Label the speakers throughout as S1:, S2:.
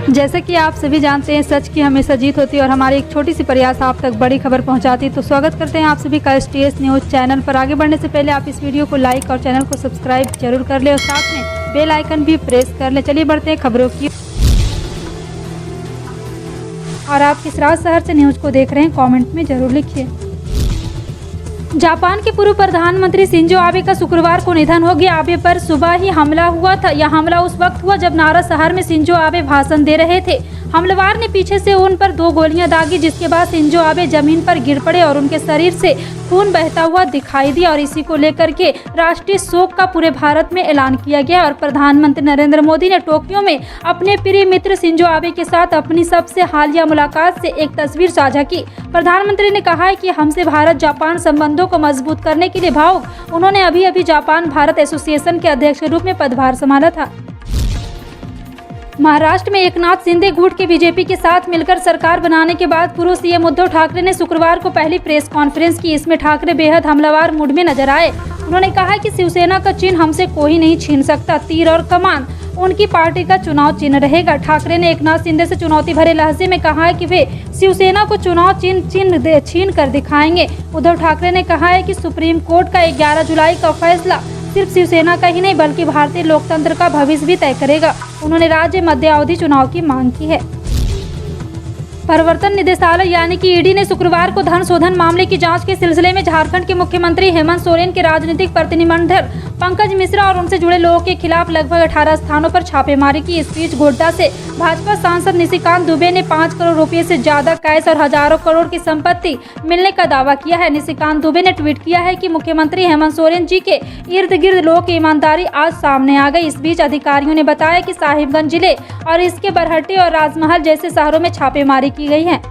S1: जैसे कि आप सभी जानते हैं, सच की हमेशा जीत होती है और हमारी एक छोटी सी प्रयास आप तक बड़ी खबर पहुंचाती है। तो स्वागत करते हैं आप सभी का STS न्यूज़ चैनल पर। आगे बढ़ने से पहले आप इस वीडियो को लाइक और चैनल को सब्सक्राइब जरूर कर ले और साथ में बेल आइकन भी प्रेस कर ले। चलिए बढ़ते हैं खबरों की। और आप किस राज्य शहर से न्यूज़ को देख रहे हैं, कॉमेंट में जरूर लिखिए। जापान के पूर्व प्रधानमंत्री शिंजो आबे का शुक्रवार को निधन हो गया। आबे पर सुबह ही हमला हुआ था। यह हमला उस वक्त हुआ जब नारा शहर में शिंजो आबे भाषण दे रहे थे। हमलावर ने पीछे से उन पर 2 गोलियां दागी, जिसके बाद शिंजो आबे जमीन पर गिर पड़े और उनके शरीर से खून बहता हुआ दिखाई दिया। और इसी को लेकर के राष्ट्रीय शोक का पूरे भारत में ऐलान किया गया। और प्रधानमंत्री नरेंद्र मोदी ने टोक्यो में अपने प्रिय मित्र शिंजो आबे के साथ अपनी सबसे हालिया मुलाकात से एक तस्वीर साझा की। प्रधानमंत्री ने कहा है कि हमसे भारत जापान संबंधों को मजबूत करने के लिए भावुक। उन्होंने अभी जापान भारत एसोसिएशन के अध्यक्ष के रूप में पदभार संभाला था। महाराष्ट्र में एकनाथ शिंदे गुट के बीजेपी के साथ मिलकर सरकार बनाने के बाद पूर्व सीएम उद्धव ठाकरे ने शुक्रवार को पहली प्रेस कॉन्फ्रेंस की। इसमें ठाकरे बेहद हमलावर मूड में नजर आए। उन्होंने कहा कि शिवसेना का चिन्ह हमसे कोई नहीं छीन सकता। तीर और कमान उनकी पार्टी का चुनाव चिन्ह रहेगा। ठाकरे ने एकनाथ शिंदे से चुनौती भरे लहजे में कहा है कि वे शिवसेना को चुनाव चिन्ह छीन कर दिखाएंगे। उद्धव ठाकरे ने कहा है कि सुप्रीम कोर्ट का 11 जुलाई का फैसला सिर्फ शिवसेना का ही नहीं बल्कि भारतीय लोकतंत्र का भविष्य भी तय करेगा। उन्होंने राज्य मध्यावधि चुनाव की मांग की है। प्रवर्तन निदेशालय यानी कि ईडी ने शुक्रवार को धन शोधन मामले की जांच के सिलसिले में झारखंड के मुख्यमंत्री हेमंत सोरेन के राजनीतिक प्रतिनिधिमंडल पंकज मिश्रा और उनसे जुड़े लोगों के खिलाफ लगभग 18 स्थानों पर छापेमारी की। इस बीच गोड्डा से भाजपा सांसद निशिकांत दुबे ने 5 करोड़ रुपए से ज्यादा कैश और हजारों करोड़ की संपत्ति मिलने का दावा किया है। निशिकांत दुबे ने ट्वीट किया है कि मुख्यमंत्री हेमंत सोरेन जी के इर्द गिर्द लोगों की ईमानदारी आज सामने आ गई। इस बीच अधिकारियों ने बताया कि साहिबगंज जिले और इसके बरहट्टी और राजमहल जैसे शहरों में छापेमारी की गई है।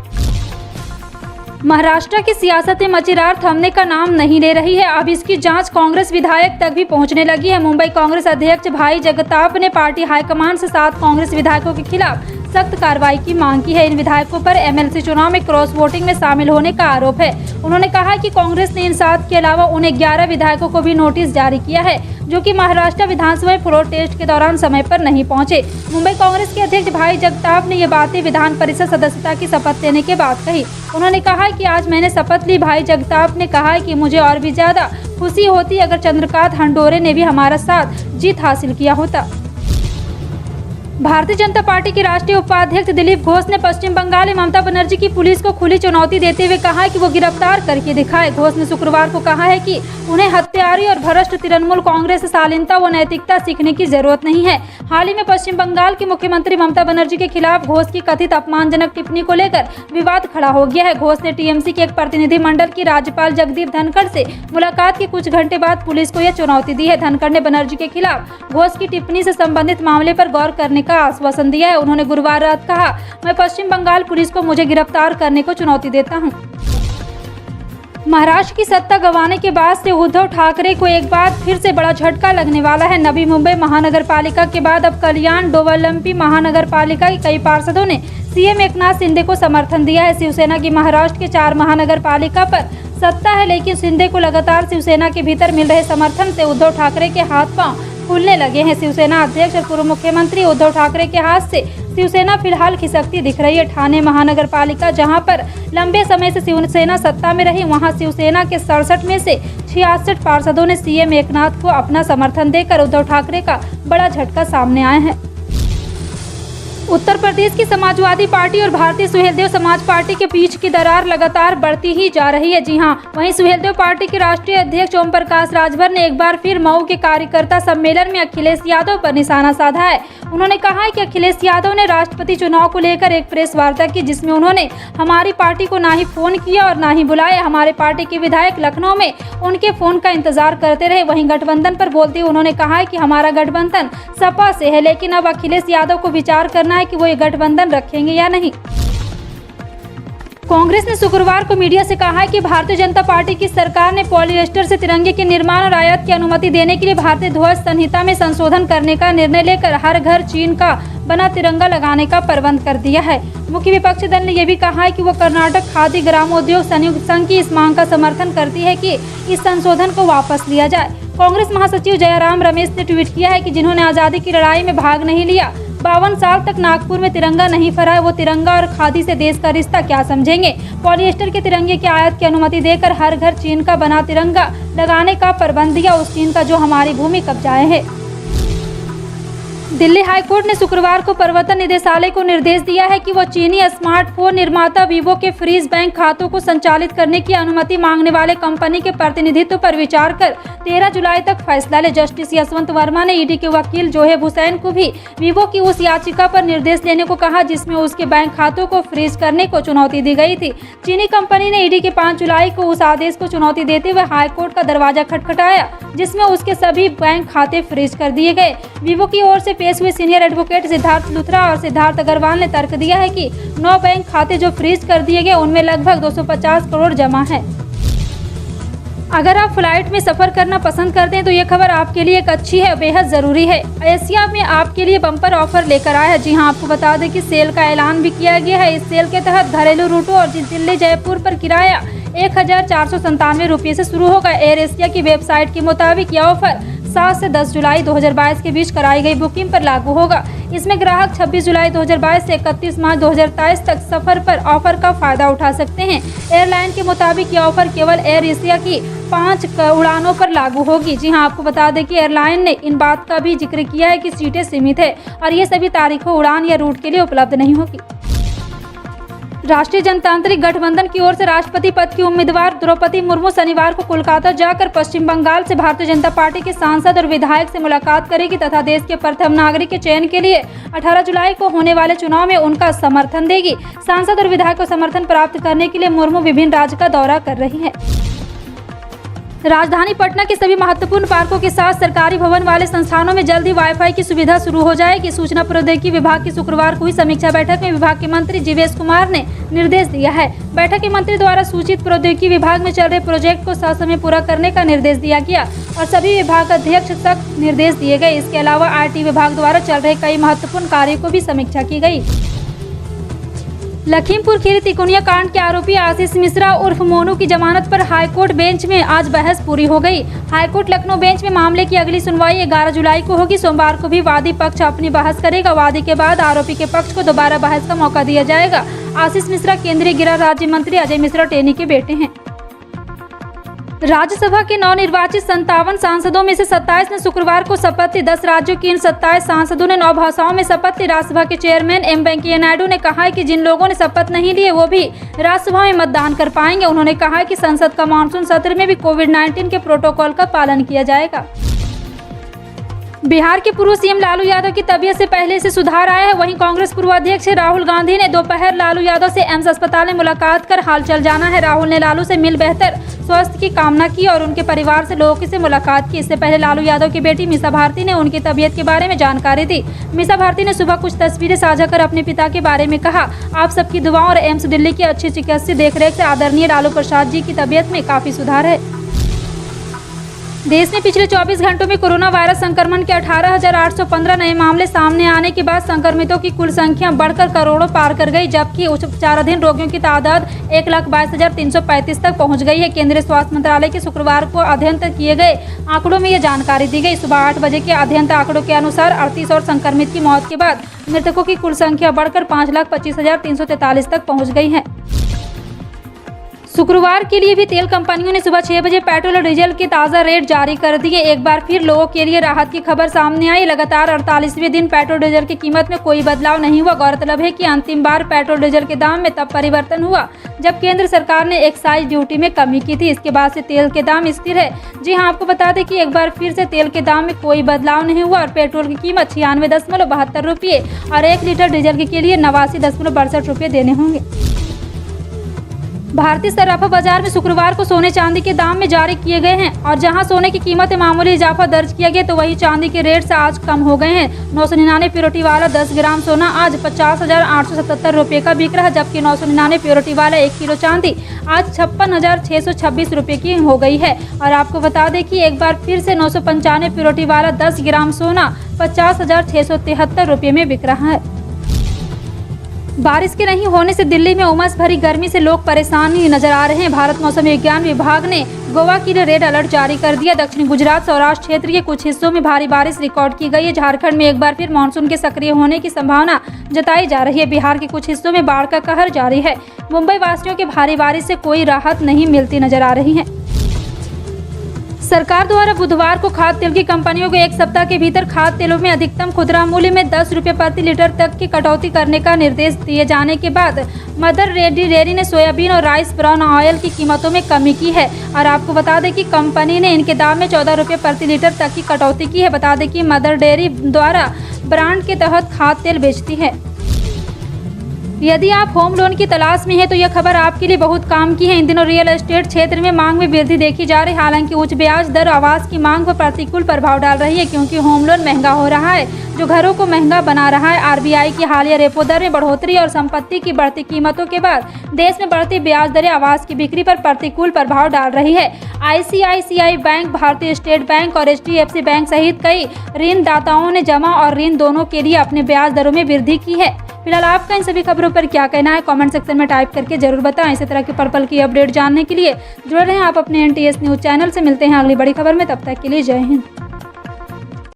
S1: महाराष्ट्र की सियासत में मची रार थमने का नाम नहीं ले रही है। अब इसकी जांच कांग्रेस विधायक तक भी पहुंचने लगी है। मुंबई कांग्रेस अध्यक्ष भाई जगताप ने पार्टी हाईकमान से 7 कांग्रेस विधायकों के खिलाफ सख्त कार्रवाई की मांग की है। इन विधायकों पर MLC चुनाव में क्रॉस वोटिंग में शामिल होने का आरोप है। उन्होंने कहा कि कांग्रेस ने इन 7 के अलावा उन 11 विधायकों को भी नोटिस जारी किया है, जो कि महाराष्ट्र विधानसभा फ्लोर टेस्ट के दौरान समय पर नहीं पहुंचे। मुंबई कांग्रेस के अध्यक्ष भाई जगताप ने ये बातें विधान परिषद सदस्यता की शपथ लेने के बाद कही। उन्होंने कहा कि आज मैंने शपथ ली। भाई जगताप ने कहा कि मुझे और भी ज्यादा खुशी होती अगर चंद्रकांत हंडोरे ने भी हमारा साथ जीत हासिल किया होता। भारतीय जनता पार्टी के राष्ट्रीय उपाध्यक्ष दिलीप घोष ने पश्चिम बंगाल में ममता बनर्जी की पुलिस को खुली चुनौती देते हुए कहा है कि वो गिरफ्तार करके दिखाए। घोष ने शुक्रवार को कहा है कि उन्हें हत्यारी और भ्रष्ट तृणमूल कांग्रेस से शालीनता व नैतिकता सीखने की जरूरत नहीं है। हाल ही में पश्चिम बंगाल की मुख्यमंत्री ममता बनर्जी के खिलाफ घोष की कथित अपमानजनक टिप्पणी को लेकर विवाद खड़ा हो गया है। घोष ने TMC के एक प्रतिनिधिमंडल की राज्यपाल जगदीप धनखड़ से मुलाकात के कुछ घंटे बाद पुलिस को यह चुनौती दी है। धनखड़ ने बनर्जी के खिलाफ घोष की टिप्पणी से संबंधित मामले पर गौर करने का आश्वासन दिया है। उन्होंने गुरुवार रात कहा, मैं पश्चिम बंगाल पुलिस को मुझे गिरफ्तार करने को चुनौती देता हूं। महाराष्ट्र की सत्ता गंवाने के बाद से उद्धव ठाकरे को एक बार फिर से बड़ा झटका लगने वाला है। नवी मुंबई महानगर पालिका के बाद अब कल्याण डोंबिवली महानगर पालिका के कई पार्षदों ने सीएम एकनाथ शिंदे को समर्थन दिया है। शिवसेना की महाराष्ट्र के 4 महानगर पालिका पर सत्ता है, लेकिन शिंदे को लगातार शिवसेना के भीतर मिल रहे समर्थन से उद्धव ठाकरे के हाथ पांव फूलने लगे हैं। शिवसेना अध्यक्ष और पूर्व मुख्यमंत्री उद्धव ठाकरे के हाथ से शिवसेना फिलहाल खिसकती दिख रही है। ठाणे महानगर पालिका, जहां पर लंबे समय से शिवसेना सत्ता में रही, वहां शिवसेना के 67 में से 66 पार्षदों ने सीएम एकनाथ को अपना समर्थन देकर उद्धव ठाकरे का बड़ा झटका सामने आया है। उत्तर प्रदेश की समाजवादी पार्टी और भारतीय सुहेलदेव समाज पार्टी के बीच की दरार लगातार बढ़ती ही जा रही है। जी हां, वहीं सुहेलदेव पार्टी के राष्ट्रीय अध्यक्ष ओम प्रकाश राजभर ने एक बार फिर मऊ के कार्यकर्ता सम्मेलन में अखिलेश यादव पर निशाना साधा है। उन्होंने कहा है कि अखिलेश यादव ने राष्ट्रपति चुनाव को लेकर एक प्रेस वार्ता की, जिसमें उन्होंने हमारी पार्टी को ना ही फोन किया और ना ही बुलाया। हमारे पार्टी के विधायक लखनऊ में उनके फोन का इंतजार करते रहे। वहीं गठबंधन पर बोलते हुए उन्होंने कहा है कि हमारा गठबंधन सपा से है, लेकिन अब अखिलेश यादव को विचार करना है कि वो ये गठबंधन रखेंगे या नहीं। कांग्रेस ने शुक्रवार को मीडिया से कहा है कि भारतीय जनता पार्टी की सरकार ने पॉलिएस्टर से तिरंगे के निर्माण और आयात की अनुमति देने के लिए भारतीय ध्वज संहिता में संशोधन करने का निर्णय लेकर हर घर चीन का बना तिरंगा लगाने का प्रबंध कर दिया है। मुख्य विपक्षी दल ने यह भी कहा है कि वो कर्नाटक खादी ग्रामोद्योग संयुक्त संघ की इस मांग का समर्थन करती है कि इस संशोधन को वापस लिया जाए। कांग्रेस महासचिव जयराम रमेश ने ट्वीट किया है कि जिन्होंने आजादी की लड़ाई में भाग नहीं लिया 52 साल तक नागपुर में तिरंगा नहीं फहराया, वो तिरंगा और खादी से देश का रिश्ता क्या समझेंगे। पॉलिएस्टर के तिरंगे की आयात की अनुमति देकर हर घर चीन का बना तिरंगा लगाने का प्रबंध दिया, उस चीन का जो हमारी भूमि कब्जाए है। दिल्ली हाईकोर्ट ने शुक्रवार को प्रवर्तन निदेशालय को निर्देश दिया है कि वो चीनी स्मार्टफोन निर्माता वीवो के फ्रीज बैंक खातों को संचालित करने की अनुमति मांगने वाले कंपनी के प्रतिनिधित्व पर विचार कर 13 जुलाई तक फैसला ले। जस्टिस यशवंत वर्मा ने ईडी के वकील जोहेब हुसैन को भी वीवो की उस याचिका पर निर्देश देने को कहा जिसमें उसके बैंक खातों को फ्रीज करने को चुनौती दी गई थी। चीनी कंपनी ने ईडी के 5 जुलाई को उस आदेश को चुनौती देते हुए हाईकोर्ट का दरवाजा खटखटाया, जिसमें उसके सभी बैंक खाते फ्रीज कर दिए गए। वीवो की ओर से पेश हुए सीनियर एडवोकेट सिद्धार्थ लुथरा और सिद्धार्थ अग्रवाल ने तर्क दिया है कि 9 बैंक खाते जो फ्रीज कर दिए गए उनमें लगभग 250 करोड़ जमा है। अगर आप फ्लाइट में सफर करना पसंद करते हैं तो ये खबर आपके लिए एक अच्छी है, बेहद जरूरी है। एशिया में आपके लिए बम्पर ऑफर लेकर आया है। जी हां, आपको बता दें कि सेल का ऐलान भी किया गया है। इस सेल के तहत घरेलू रूटों और दिल्ली जयपुर पर किराया 1497 रुपये से शुरू होगा। एयर एशिया की वेबसाइट के मुताबिक यह ऑफर 7 से 10 जुलाई 2022 के बीच कराई गई बुकिंग पर लागू होगा। इसमें ग्राहक 26 जुलाई 2022 से 31 मार्च 2023 तक सफर पर ऑफर का फायदा उठा सकते हैं। एयरलाइन के मुताबिक यह ऑफर केवल एयर एशिया की 5 उड़ानों पर लागू होगी। जी हां, आपको बता दें कि एयरलाइन ने इन बात का भी जिक्र किया है कि सीटें सीमित है और ये सभी तारीखों उड़ान या रूट के लिए उपलब्ध नहीं होगी। राष्ट्रीय जनतांत्रिक गठबंधन की ओर से राष्ट्रपति पद की उम्मीदवार द्रौपदी मुर्मू शनिवार को कोलकाता जाकर पश्चिम बंगाल से भारतीय जनता पार्टी के सांसद और विधायक से मुलाकात करेगी तथा देश के प्रथम नागरिक के चयन के लिए 18 जुलाई को होने वाले चुनाव में उनका समर्थन देगी। सांसद और विधायक को समर्थन प्राप्त करने के लिए मुर्मू विभिन्न राज्य का दौरा कर रही है। राजधानी पटना के सभी महत्वपूर्ण पार्कों के साथ सरकारी भवन वाले संस्थानों में जल्द ही वाईफाई की सुविधा शुरू हो जाएगी। सूचना प्रौद्योगिकी विभाग की शुक्रवार को हुई समीक्षा बैठक में विभाग के मंत्री जीवेश कुमार ने निर्देश दिया है। बैठक के मंत्री द्वारा सूचित प्रौद्योगिकी विभाग में चल रहे प्रोजेक्ट को ससमय पूरा करने का निर्देश दिया गया और सभी विभाग अध्यक्ष तक निर्देश दिए गए। इसके अलावा आईटी विभाग द्वारा चल रहे कई महत्वपूर्ण कार्यों को भी समीक्षा की गई। लखीमपुर खीरी तिकोनिया कांड के आरोपी आशीष मिश्रा उर्फ मोनू की जमानत पर हाईकोर्ट बेंच में आज बहस पूरी हो गई। हाईकोर्ट लखनऊ बेंच में मामले की अगली सुनवाई 11 जुलाई को होगी। सोमवार को भी वादी पक्ष अपनी बहस करेगा। वादी के बाद आरोपी के पक्ष को दोबारा बहस का मौका दिया जाएगा। आशीष मिश्रा केंद्रीय गृह राज्य मंत्री अजय मिश्रा टेनी के बेटे हैं। राज्यसभा के नवनिर्वाचित 57 सांसदों में से 27 ने शुक्रवार को शपथ ली। 10 राज्यों के इन 27 सांसदों ने 9 भाषाओं में शपथ ली। राज्यसभा के चेयरमैन एम वेंकैया नायडू ने कहा है कि जिन लोगों ने शपथ नहीं ली है वो भी राज्यसभा में मतदान कर पाएंगे। उन्होंने कहा है कि संसद का मानसून सत्र में भी कोविड-19 के प्रोटोकॉल का पालन किया जाएगा। बिहार के पूर्व सीएम लालू यादव की तबीयत से पहले से सुधार आया है। वहीं कांग्रेस पूर्व अध्यक्ष राहुल गांधी ने दोपहर लालू यादव से एम्स अस्पताल में मुलाकात कर हालचाल जाना है। राहुल ने लालू से मिल बेहतर स्वास्थ्य की कामना की और उनके परिवार से लोगों से मुलाकात की। इससे पहले लालू यादव की बेटी मीसा भारती ने उनकी तबीयत के बारे में जानकारी दी। मीसा भारती ने सुबह कुछ तस्वीरें साझा कर अपने पिता के बारे में कहा, आप सबकी दुआओं और एम्स दिल्ली की अच्छी चिकित्सीय देखरेख से आदरणीय लालू प्रसाद जी की तबीयत में काफी सुधार है। देश में पिछले 24 घंटों में कोरोना वायरस संक्रमण के 18,815 नए मामले सामने आने के बाद संक्रमितों की कुल संख्या बढ़कर करोड़ों पार कर गई, जबकि उपचाराधीन रोगियों की तादाद 1,22,335 तक पहुंच गई है। केंद्रीय स्वास्थ्य मंत्रालय के शुक्रवार को अध्ययन किए गए आंकड़ों में ये जानकारी दी गई। सुबह 8 बजे के अध्ययन आंकड़ों के अनुसार 38 और संक्रमित की मौत के बाद मृतकों की कुल संख्या बढ़कर 5,25,343 तक पहुँच गई है। शुक्रवार के लिए भी तेल कंपनियों ने सुबह 6 बजे पेट्रोल और डीजल के ताज़ा रेट जारी कर दिए। एक बार फिर लोगों के लिए राहत की खबर सामने आई। लगातार 48वें दिन पेट्रोल डीजल की कीमत में कोई बदलाव नहीं हुआ। गौरतलब है कि अंतिम बार पेट्रोल डीजल के दाम में तब परिवर्तन हुआ जब केंद्र सरकार ने एक्साइज ड्यूटी में कमी की थी। इसके बाद से तेल के दाम स्थिर है। जी हां, आपको बता दें कि एक बार फिर से तेल के दाम में कोई बदलाव नहीं हुआ और पेट्रोल की कीमत 96.72 रुपये और 1 लीटर डीजल के लिए 89.62 रुपये देने होंगे। भारतीय सराफा बाजार में शुक्रवार को सोने चांदी के दाम में जारी किए गए हैं और जहां सोने की कीमत में मामूली इजाफा दर्ज किया गया तो वहीं चांदी के रेट से आज कम हो गए हैं। 999 प्योरिटी वाला 10 ग्राम सोना आज 50,877 रुपये का बिक रहा है, जबकि 999 प्योरिटी वाला 1 किलो चांदी आज 56,626 रुपये की हो गई है। और आपको बता दें कि एक बार फिर से 995 प्योरिटी वाला 10 ग्राम सोना 50,673 रुपये में बिक रहा है। बारिश के नहीं होने से दिल्ली में उमस भरी गर्मी से लोग परेशान ही नजर आ रहे हैं। भारत मौसम विज्ञान विभाग ने गोवा के लिए रेड अलर्ट जारी कर दिया। दक्षिणी गुजरात सौराष्ट्र क्षेत्र के कुछ हिस्सों में भारी बारिश रिकॉर्ड की गई है। झारखंड में एक बार फिर मानसून के सक्रिय होने की संभावना जताई जा रही है। बिहार के कुछ हिस्सों में बाढ़ का कहर जारी है। मुंबई वासियों के भारी बारिश से कोई राहत नहीं मिलती नजर आ रही है। सरकार द्वारा बुधवार को खाद्य तेल की कंपनियों को एक सप्ताह के भीतर खाद्य तेलों में अधिकतम खुदरा मूल्य में 10 रुपये प्रति लीटर तक की कटौती करने का निर्देश दिए जाने के बाद मदर डेयरी ने सोयाबीन और राइस ब्राउन ऑयल की कीमतों में कमी की है। और आपको बता दें कि कंपनी ने इनके दाम में 14 रुपये प्रति लीटर तक की कटौती की है। बता दें कि मदर डेयरी द्वारा ब्रांड के तहत खाद्य तेल बेचती है। यदि आप होम लोन की तलाश में हैं तो यह खबर आपके लिए बहुत काम की है। इन दिनों रियल एस्टेट क्षेत्र में मांग में वृद्धि देखी जा रही है। हालांकि उच्च ब्याज दर आवास की मांग पर प्रतिकूल प्रभाव डाल रही है, क्योंकि होम लोन महंगा हो रहा है, जो घरों को महंगा बना रहा है। आरबीआई की हालिया रेपो दर में बढ़ोतरी और संपत्ति की बढ़ती कीमतों के बाद देश में बढ़ती ब्याज दरें आवास की बिक्री पर प्रतिकूल प्रभाव डाल रही है। ICICI बैंक, भारतीय स्टेट बैंक और HDFC बैंक सहित कई ऋणदाताओं ने जमा और ऋण दोनों के लिए अपने ब्याज दरों में वृद्धि की है। फिलहाल आपका इन सभी खबरों पर क्या कहना है, कमेंट सेक्शन में टाइप करके जरूर बताएं। इसी तरह की पल पल की अपडेट जानने के लिए जुड़े रहें आप अपने NTS न्यूज़ चैनल से। मिलते हैं अगली बड़ी खबर में, तब तक के लिए जय हिंद।